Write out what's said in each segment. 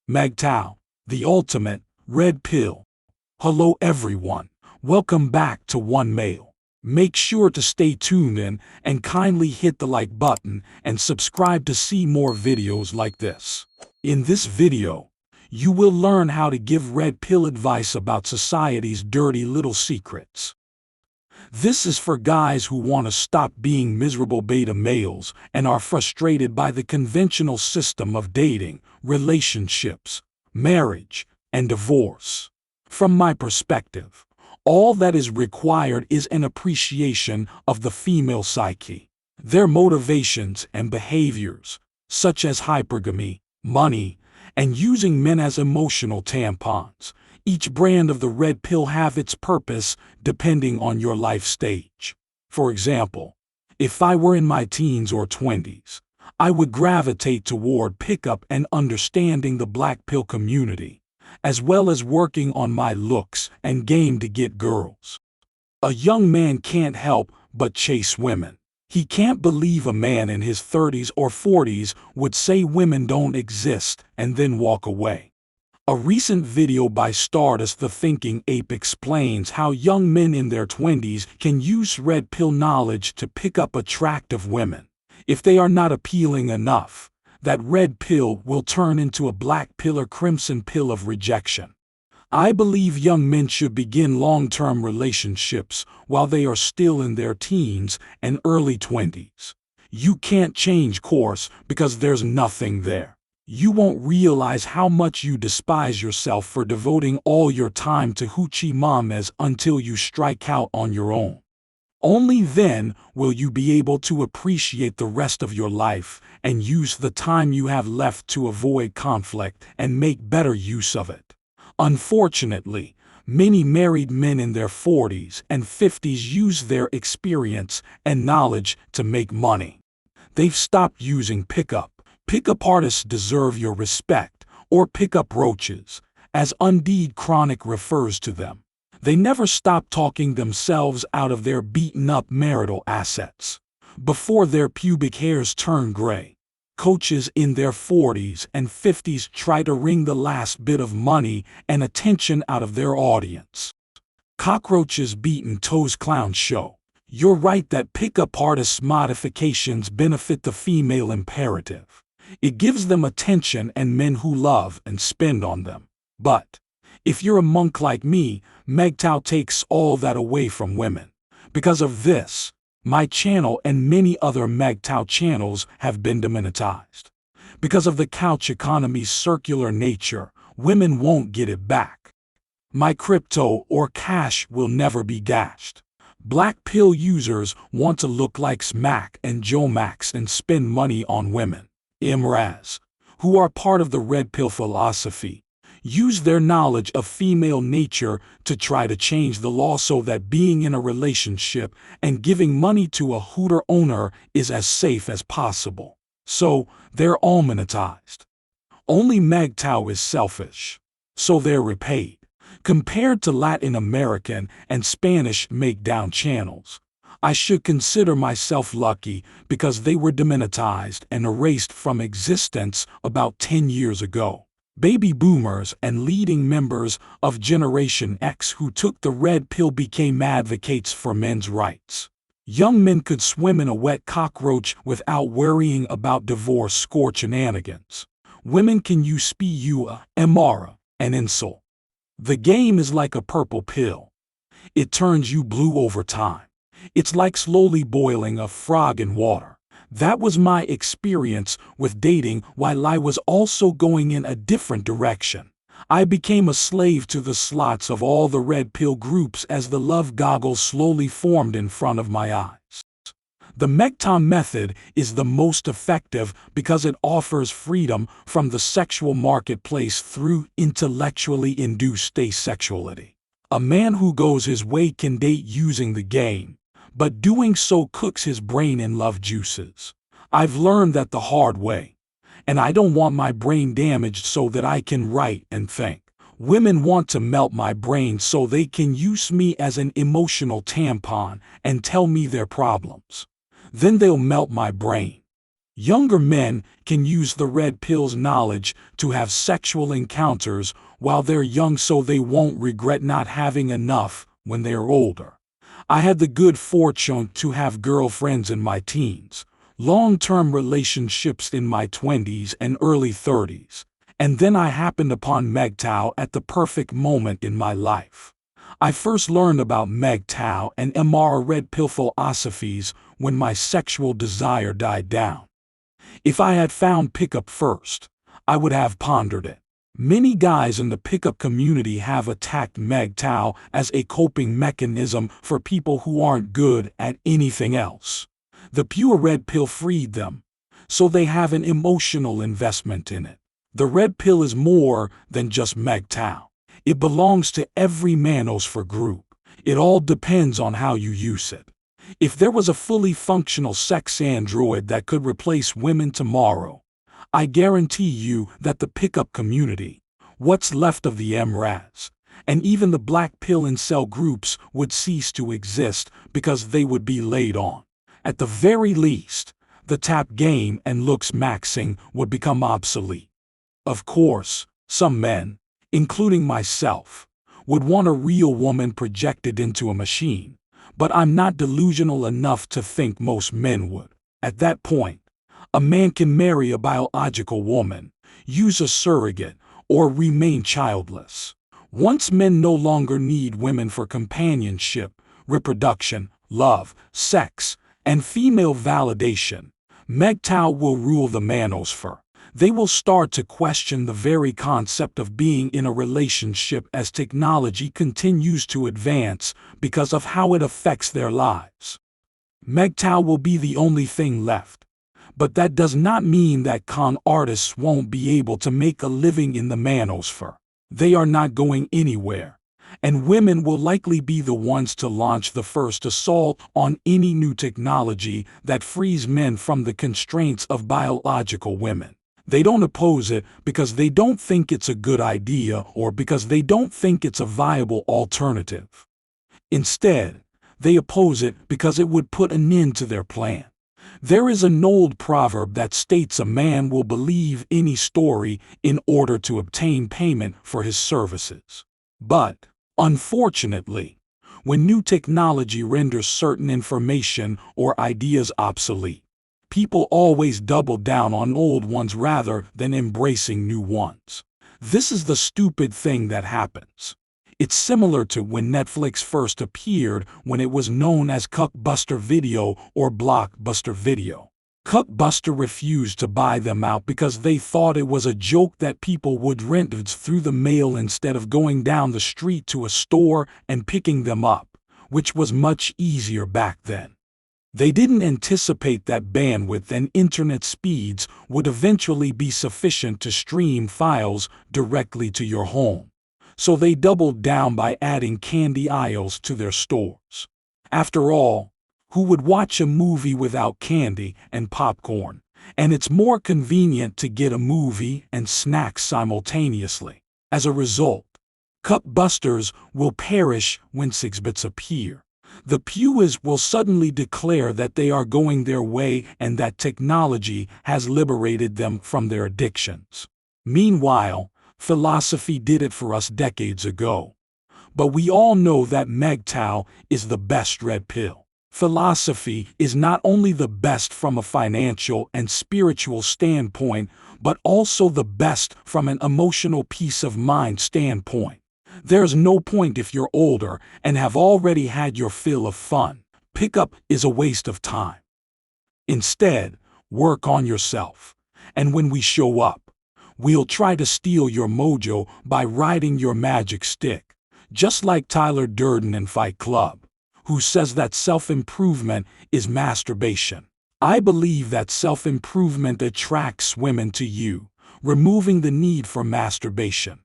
MGTOW, the ultimate red pill. Hello everyone, welcome back to One Mail. Make sure to stay tuned in and kindly hit the like button and subscribe to see more videos like this. In this video, you will learn how to give red pill advice about society's dirty little secrets. This is for guys who want to stop being miserable beta males and are frustrated by the conventional system of dating, relationships, marriage, and divorce. From my perspective, all that is required is an appreciation of the female psyche, their motivations and behaviors, such as hypergamy, money, and using men as emotional tampons. Each brand of the red pill have its purpose depending on your life stage. For example, if I were in my teens or 20s, I would gravitate toward pickup and understanding the black pill community, as well as working on my looks and game to get girls. A young man can't help but chase women. He can't believe a man in his 30s or 40s would say women don't exist and then walk away. A recent video by Stardust the Thinking Ape explains how young men in their 20s can use red pill knowledge to pick up attractive women. If they are not appealing enough, that red pill will turn into a black pill or crimson pill of rejection. I believe young men should begin long-term relationships while they are still in their teens and early 20s. You can't change course because there's nothing there. You won't realize how much you despise yourself for devoting all your time to hoochie mamas until you strike out on your own. Only then will you be able to appreciate the rest of your life and use the time you have left to avoid conflict and make better use of it. Unfortunately, many married men in their 40s and 50s use their experience and knowledge to make money. They've stopped using pickup. Pickup artists deserve your respect, or pickup roaches, as Undeed Chronic refers to them. They never stop talking themselves out of their beaten-up marital assets. Before their pubic hairs turn gray, coaches in their 40s and 50s try to wring the last bit of money and attention out of their audience. Cockroaches Beaten Toes Clown Show. You're right that pickup artists' modifications benefit the female imperative. It gives them attention and men who love and spend on them. But if you're a monk like me, MGTOW takes all that away from women. Because of this, my channel and many other MGTOW channels have been demonetized. Because of the couch economy's circular nature, women won't get it back. My crypto or cash will never be gashed. Black pill users want to look like Smack and Joe Max and spend money on women. MRAs, who are part of the red pill philosophy, use their knowledge of female nature to try to change the law so that being in a relationship and giving money to a hooter owner is as safe as possible. So, they're all monetized. Only MGTOW is selfish, so they're repaid. Compared to Latin American and Spanish make-down channels, I should consider myself lucky because they were demonetized and erased from existence about 10 years ago. Baby boomers and leading members of Generation X who took the red pill became advocates for men's rights. Young men could swim in a wet cockroach without worrying about divorce or shenanigans. Women can use SPUA, MRA, and insult. The game is like a purple pill. It turns you blue over time. It's like slowly boiling a frog in water. That was my experience with dating while I was also going in a different direction. I became a slave to the slots of all the red pill groups as the love goggles slowly formed in front of my eyes. The MGTOW method is the most effective because it offers freedom from the sexual marketplace through intellectually induced asexuality. A man who goes his way can date using the game, but doing so cooks his brain in love juices. I've learned that the hard way, and I don't want my brain damaged so that I can write and think. Women want to melt my brain so they can use me as an emotional tampon and tell me their problems. Then they'll melt my brain. Younger men can use the red pill's knowledge to have sexual encounters while they're young so they won't regret not having enough when they're older. I had the good fortune to have girlfriends in my teens, long-term relationships in my 20s and early 30s, and then I happened upon MGTOW at the perfect moment in my life. I first learned about MGTOW and Maher red pill philosophies when my sexual desire died down. If I had found pickup first, I would have pondered it. Many guys in the pickup community have attacked MGTOW as a coping mechanism for people who aren't good at anything else. The pure red pill freed them, so they have an emotional investment in it. The red pill is more than just MGTOW. It belongs to every manosphere group. It all depends on how you use it. If there was a fully functional sex android that could replace women tomorrow, I guarantee you that the pickup community, what's left of the MRAS, and even the black pill incel groups would cease to exist because they would be laid on. At the very least, the tap game and looks maxing would become obsolete. Of course, some men, including myself, would want a real woman projected into a machine, but I'm not delusional enough to think most men would. At that point, a man can marry a biological woman, use a surrogate, or remain childless. Once men no longer need women for companionship, reproduction, love, sex, and female validation, MGTOW will rule the manosphere. They will start to question the very concept of being in a relationship as technology continues to advance because of how it affects their lives. MGTOW will be the only thing left. But that does not mean that con artists won't be able to make a living in the manosphere. They are not going anywhere, and women will likely be the ones to launch the first assault on any new technology that frees men from the constraints of biological women. They don't oppose it because they don't think it's a good idea or because they don't think it's a viable alternative. Instead, they oppose it because it would put an end to their plan. There is an old proverb that states a man will believe any story in order to obtain payment for his services. But, unfortunately, when new technology renders certain information or ideas obsolete, people always double down on old ones rather than embracing new ones. This is the stupid thing that happens. It's similar to when Netflix first appeared when it was known as Cuckbuster Video or Blockbuster Video. Cuckbuster refused to buy them out because they thought it was a joke that people would rent it through the mail instead of going down the street to a store and picking them up, which was much easier back then. They didn't anticipate that bandwidth and internet speeds would eventually be sufficient to stream files directly to your home. So they doubled down by adding candy aisles to their stores. After all, who would watch a movie without candy and popcorn? And it's more convenient to get a movie and snacks simultaneously. As a result, Cuckbusters will perish when 6-bits appear. The Pewies will suddenly declare that they are going their way and that technology has liberated them from their addictions. Meanwhile, philosophy did it for us decades ago. But we all know that MGTOW is the best red pill. Philosophy is not only the best from a financial and spiritual standpoint, but also the best from an emotional peace of mind standpoint. There's no point if you're older and have already had your fill of fun. Pickup is a waste of time. Instead, work on yourself. And when we show up, we'll try to steal your mojo by riding your magic stick, just like Tyler Durden in Fight Club, who says that self-improvement is masturbation. I believe that self-improvement attracts women to you, removing the need for masturbation.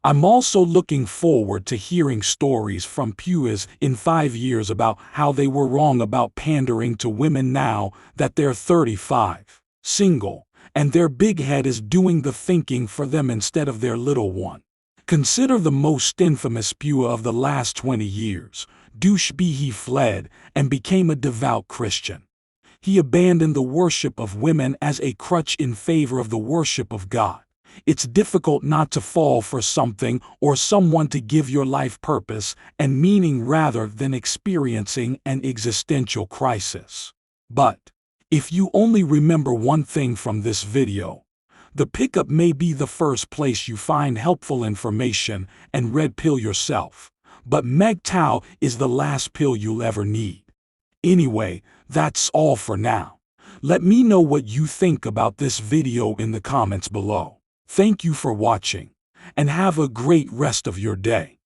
I'm also looking forward to hearing stories from Pewies in 5 years about how they were wrong about pandering to women now that they're 35, single, and their big head is doing the thinking for them instead of their little one. Consider the most infamous Pewie of the last 20 years. Douche B. He fled and became a devout Christian. He abandoned the worship of women as a crutch in favor of the worship of God. It's difficult not to fall for something or someone to give your life purpose and meaning rather than experiencing an existential crisis. But if you only remember one thing from this video, the pickup may be the first place you find helpful information and red pill yourself, but MGTOW is the last pill you'll ever need. Anyway, that's all for now. Let me know what you think about this video in the comments below. Thank you for watching, and have a great rest of your day.